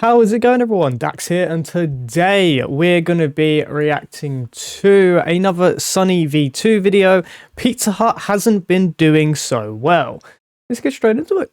How is it going, everyone? Dax here, and today we're going to be reacting to another Sunny V2 video. Pizza Hut hasn't been doing so well. Let's get straight into it.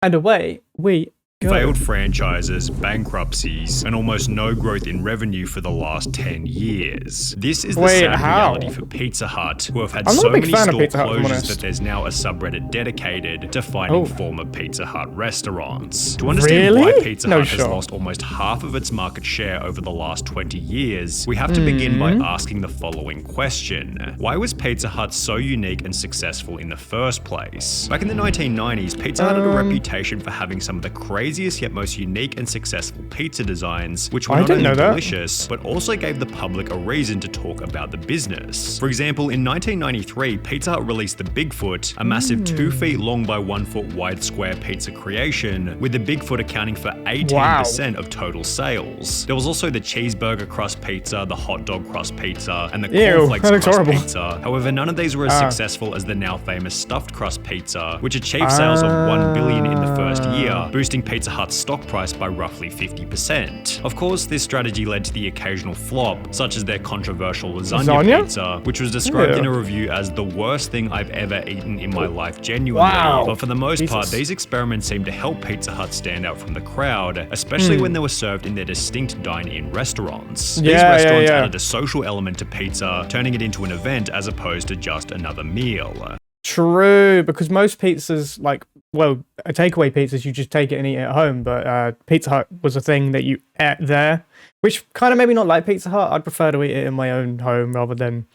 And away we go. Failed franchises, bankruptcies, and almost no growth in revenue for the last 10 years. This is the sad reality for Pizza Hut, who have had so many store closures that there's now a subreddit dedicated to finding former Pizza Hut restaurants. To understand why Pizza Hut has lost almost half of its market share over the last 20 years, we have to begin by asking the following question. Why was Pizza Hut so unique and successful in the first place? Back in the 1990s, Pizza Hut had a reputation for having some of the craziest yet most unique and successful pizza designs, which were not only delicious, but also gave the public a reason to talk about the business. For example, in 1993, Pizza Hut released the Bigfoot, a massive 2 feet long by 1 foot wide square pizza creation, with the Bigfoot accounting for 18% of total sales. There was also the cheeseburger crust pizza, the hot dog crust pizza, and the cornflakes crust pizza. However, none of these were as successful as the now famous stuffed crust pizza, which achieved sales of $1 billion in the first year, boosting Pizza Hut's stock price by roughly 50%. Of course, this strategy led to the occasional flop, such as their controversial lasagna pizza, which was described in a review as the worst thing I've ever eaten in my life genuinely. But for the most part, these experiments seemed to help Pizza Hut stand out from the crowd, especially when they were served in their distinct dine-in restaurants. These restaurants added a social element to pizza, turning it into an event as opposed to just another meal. True, because most pizzas, a takeaway pizzas, you just take it and eat it at home, but Pizza Hut was a thing that you ate there, which kind of made me not like Pizza Hut. I'd prefer to eat it in my own home rather than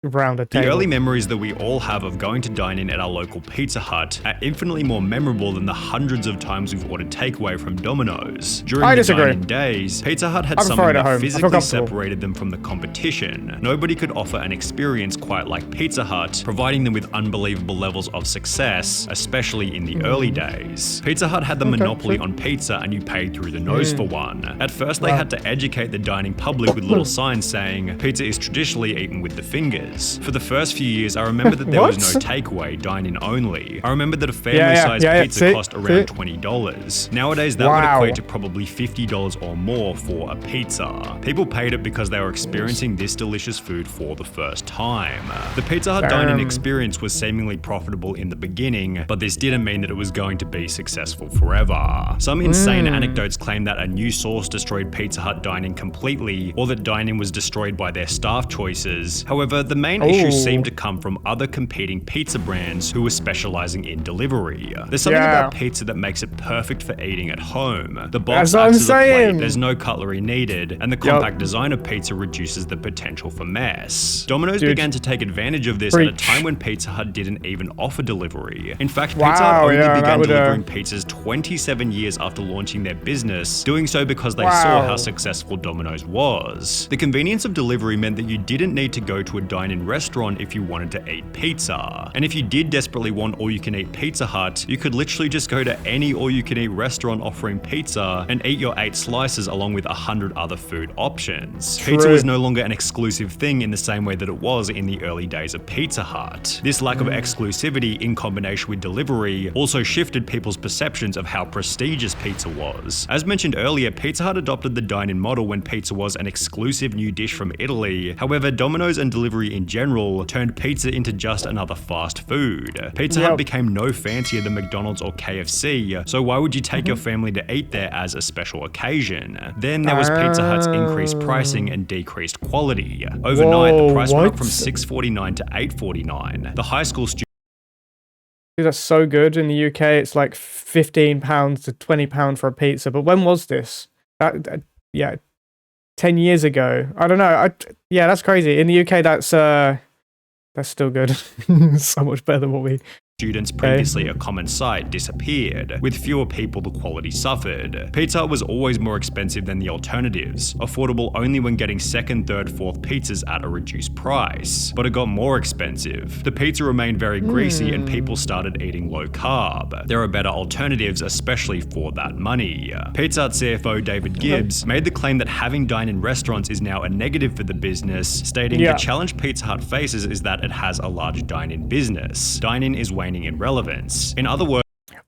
around a table. The early memories that we all have of going to dine in at our local Pizza Hut are infinitely more memorable than the hundreds of times we've ordered takeaway from Domino's. During the dine-in days, Pizza Hut had something that physically separated them from the competition. Nobody could offer an experience quite like Pizza Hut, providing them with unbelievable levels of success, especially in the early days. Pizza Hut had the monopoly on pizza, and you paid through the nose for one. At first, they had to educate the dining public with little signs saying, pizza is traditionally eaten with the fingers. For the first few years, I remember that there was no takeaway, dine-in only. I remember that a family-sized pizza cost around $20. Nowadays, that would equate to probably $50 or more for a pizza. People paid it because they were experiencing this delicious food for the first time. The Pizza Hut dine-in experience was seemingly profitable in the beginning, but this didn't mean that it was going to be successful forever. Some insane anecdotes claim that a new source destroyed Pizza Hut dine-in completely, or that dine-in was destroyed by their staff choices. However, the main issues seem to come from other competing pizza brands who were specializing in delivery. There's something about pizza that makes it perfect for eating at home. The box acts as a plate, there's no cutlery needed, and the compact design of pizza reduces the potential for mess. Domino's began to take advantage of this at a time when Pizza Hut didn't even offer delivery. In fact, Pizza Hut only began delivering pizzas 27 years after launching their business, doing so because they saw how successful Domino's was. The convenience of delivery meant that you didn't need to go to a dine-in restaurant if you wanted to eat pizza. And if you did desperately want all-you-can-eat Pizza Hut, you could literally just go to any all-you-can-eat restaurant offering pizza and eat your 8 slices along with 100 other food options. Pizza was no longer an exclusive thing in the same way that it was in the early days of Pizza Hut. This lack of exclusivity in combination with delivery also shifted people's perceptions of how prestigious pizza was. As mentioned earlier, Pizza Hut adopted the dine-in model when pizza was an exclusive new dish from Italy. However, Domino's and delivery in general turned pizza into just another fast food. Pizza Hut became no fancier than McDonald's or KFC, so why would you take your family to eat there as a special occasion? Then there was Pizza Hut's increased pricing and decreased quality. Overnight, the price went up from $6.49 to $8.49. The high school students that's so good. In the UK, it's like £15 to £20 for a pizza. But when was this? 10 years ago. I don't know. That's crazy. In the UK, that's still good. So much better than what we students previously a common sight disappeared. With fewer people, the quality suffered. Pizza was always more expensive than the alternatives, affordable only when getting second, third, fourth pizzas at a reduced price. But it got more expensive. The pizza remained very greasy and people started eating low carb. There are better alternatives, especially for that money. Pizza Hut CFO David Gibbs made the claim that having dine-in restaurants is now a negative for the business, stating the challenge Pizza Hut faces is that it has a large dine-in business. Dine-in is waning in relevance. In other words,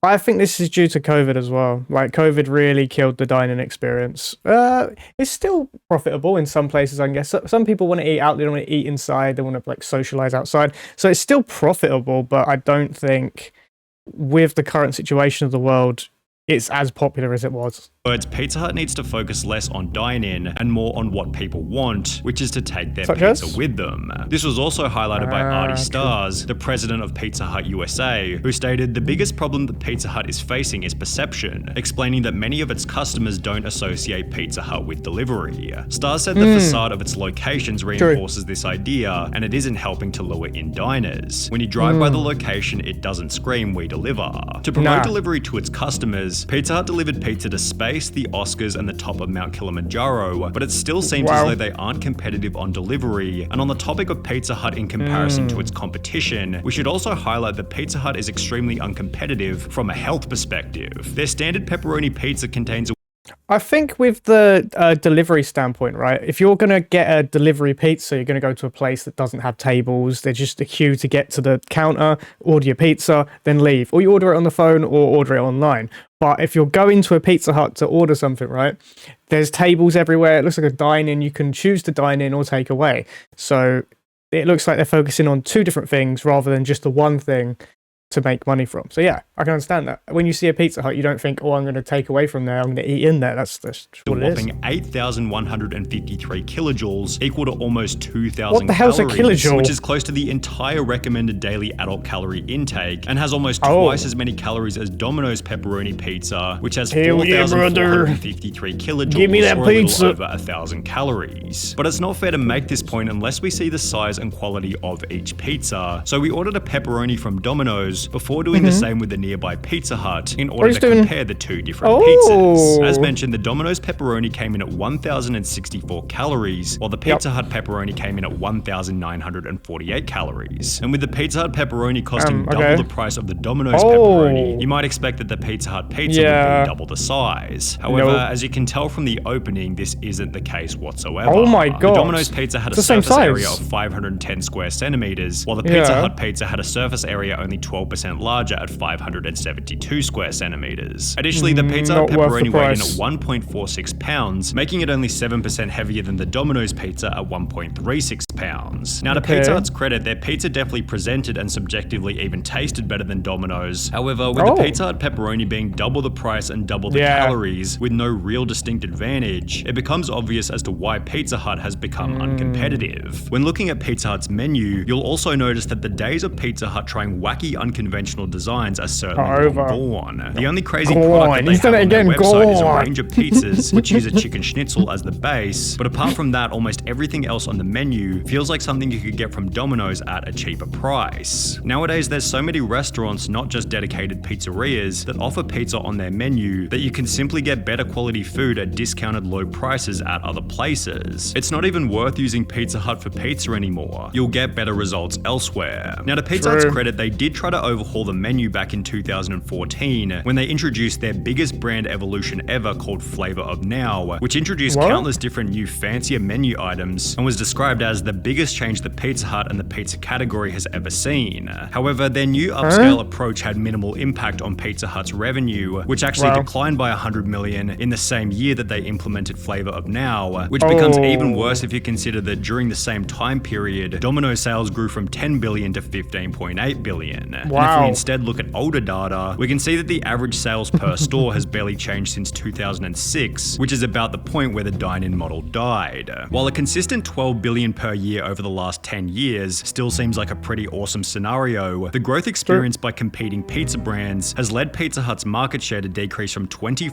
I think this is due to COVID as well. Like COVID really killed the dining experience. It's still profitable in some places, I guess. Some people want to eat out, they don't want to eat inside, they want to like socialize outside. So it's still profitable, but I don't think with the current situation of the world, it's as popular as it was. But Pizza Hut needs to focus less on dine-in and more on what people want, which is to take their pizza with them. This was also highlighted by Artie Stars, the president of Pizza Hut USA, who stated the biggest problem that Pizza Hut is facing is perception, explaining that many of its customers don't associate Pizza Hut with delivery. Stars said the facade of its locations reinforces this idea, and it isn't helping to lure in diners. When you drive by the location, it doesn't scream, "We deliver." To promote delivery to its customers, Pizza Hut delivered pizza to space, the Oscars, and the top of Mount Kilimanjaro, but it still seems as though they aren't competitive on delivery. And on the topic of Pizza Hut in comparison to its competition, we should also highlight that Pizza Hut is extremely uncompetitive from a health perspective. Their standard pepperoni pizza contains I think with the delivery standpoint, right, if you're going to get a delivery pizza, you're going to go to a place that doesn't have tables. There's just a queue to get to the counter, order your pizza, then leave. Or you order it on the phone or order it online. But if you're going to a Pizza Hut to order something, right, there's tables everywhere. It looks like a dine-in. You can choose to dine in or take away. So it looks like they're focusing on two different things rather than just the one thing to make money from. So yeah, I can understand that. When you see a Pizza Hut, you don't think, oh, I'm going to take away from there, I'm going to eat in there. That's what it is. Whopping 8,153 kilojoules, equal to almost 2,000 What the hell's a kilojoule? Which is close to the entire recommended daily adult calorie intake, and has almost twice as many calories as Domino's pepperoni pizza, which has 4,453 kilojoules, Give me that or pizza. a little over 1,000 calories. But it's not fair to make this point unless we see the size and quality of each pizza. So we ordered a pepperoni from Domino's before doing the same with the nearby Pizza Hut in order to compare the two different pizzas. As mentioned, the Domino's pepperoni came in at 1,064 calories, while the Pizza Hut pepperoni came in at 1,948 calories. And with the Pizza Hut pepperoni costing double the price of the Domino's pepperoni, you might expect that the Pizza Hut pizza would be double the size. However, as you can tell from the opening, this isn't the case whatsoever. Oh my god. The Domino's pizza had a surface area of 510 square centimeters, while the Pizza Hut pizza had a surface area only 12% larger at 572 square centimeters. Additionally, the Pizza Hut pepperoni weighed in at 1.46 pounds, making it only 7% heavier than the Domino's pizza at 1.36 pounds. Now, to Pizza Hut's credit, their pizza definitely presented and subjectively even tasted better than Domino's. However, with the Pizza Hut pepperoni being double the price and double the calories, with no real distinct advantage, it becomes obvious as to why Pizza Hut has become uncompetitive. When looking at Pizza Hut's menu, you'll also notice that the days of Pizza Hut trying wacky, unconventional designs are certainly gone. The only crazy product that they have on their website is a range of pizzas, which use a chicken schnitzel as the base, but apart from that, almost everything else on the menu feels like something you could get from Domino's at a cheaper price. Nowadays, there's so many restaurants, not just dedicated pizzerias, that offer pizza on their menu that you can simply get better quality food at discounted low prices at other places. It's not even worth using Pizza Hut for pizza anymore. You'll get better results elsewhere. Now, to Pizza Hut's credit, they did try to overhaul the menu back in 2014 when they introduced their biggest brand evolution ever called Flavor of Now, which introduced countless different new fancier menu items and was described as the biggest change the Pizza Hut and the pizza category has ever seen. However, their new upscale approach had minimal impact on Pizza Hut's revenue, which actually declined by $100 million in the same year that they implemented Flavor of Now, which becomes even worse if you consider that during the same time period, Domino's sales grew from $10 billion to $15.8 billion. And if we instead look at older data, we can see that the average sales per store has barely changed since 2006, which is about the point where the dine-in model died. While a consistent $12 billion per year over the last 10 years still seems like a pretty awesome scenario, the growth experienced by competing pizza brands has led Pizza Hut's market share to decrease from 25%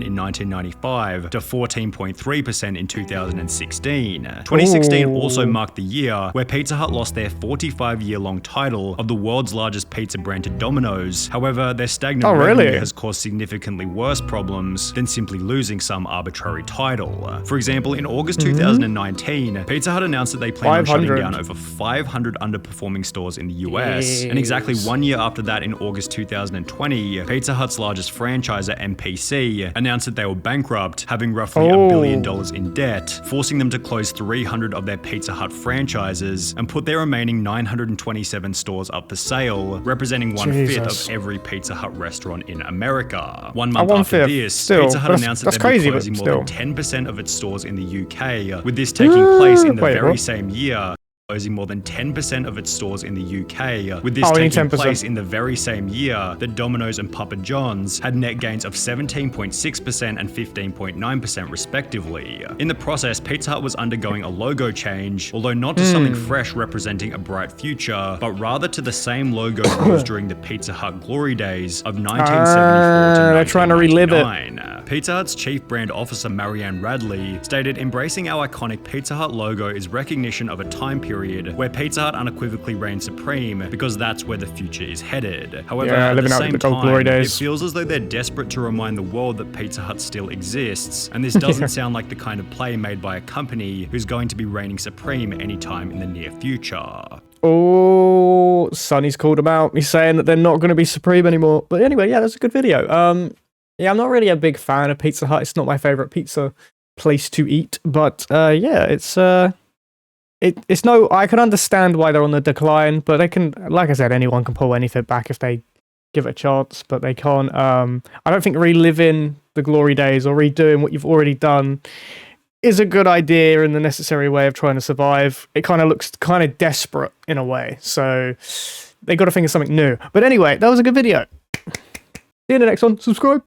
in 1995 to 14.3% in 2016. 2016 also marked the year where Pizza Hut lost their 45-year-long title of the world's largest pizza brand to Domino's. However, their stagnant revenue has caused significantly worse problems than simply losing some arbitrary title. For example, in August 2019, Pizza Hut announced that they plan on shutting down over 500 underperforming stores in the US. And exactly 1 year after that, in August 2020, Pizza Hut's largest franchisor, MPC, announced that they were bankrupt, having roughly $1 billion in debt, forcing them to close 300 of their Pizza Hut franchises and put their remaining 927 stores up for sale, representing 1/5 of every Pizza Hut restaurant in America. 1 month one after fifth, this, still, Pizza Hut announced that they'd be closing more still. than 10% of its stores in the UK, with this taking place in the very same year. Closing more than 10% of its stores in the UK, with this taking place in the very same year that Domino's and Papa John's had net gains of 17.6% and 15.9% respectively. In the process, Pizza Hut was undergoing a logo change, although not to something fresh representing a bright future, but rather to the same logo used during the Pizza Hut glory days of 1974 to 1999. They're trying to relive it. Pizza Hut's chief brand officer Marianne Radley stated, "Embracing our iconic Pizza Hut logo is recognition of a time period where Pizza Hut unequivocally reigns supreme, because that's where the future is headed. However, at the same time, it feels as though they're desperate to remind the world that Pizza Hut still exists, and this doesn't sound like the kind of play made by a company who's going to be reigning supreme anytime in the near future." Oh, Sonny's called them out. He's saying that they're not going to be supreme anymore. But anyway, yeah, that's a good video. Yeah, I'm not really a big fan of Pizza Hut. It's not my favorite pizza place to eat, but yeah, it's no, I can understand why they're on the decline, but they can, like I said, anyone can pull anything back if they give it a chance, but they can't. I don't think reliving the glory days or redoing what you've already done is a good idea in the necessary way of trying to survive. It kind of looks kind of desperate in a way, so they got to think of something new. But anyway, that was a good video. See you in the next one. Subscribe.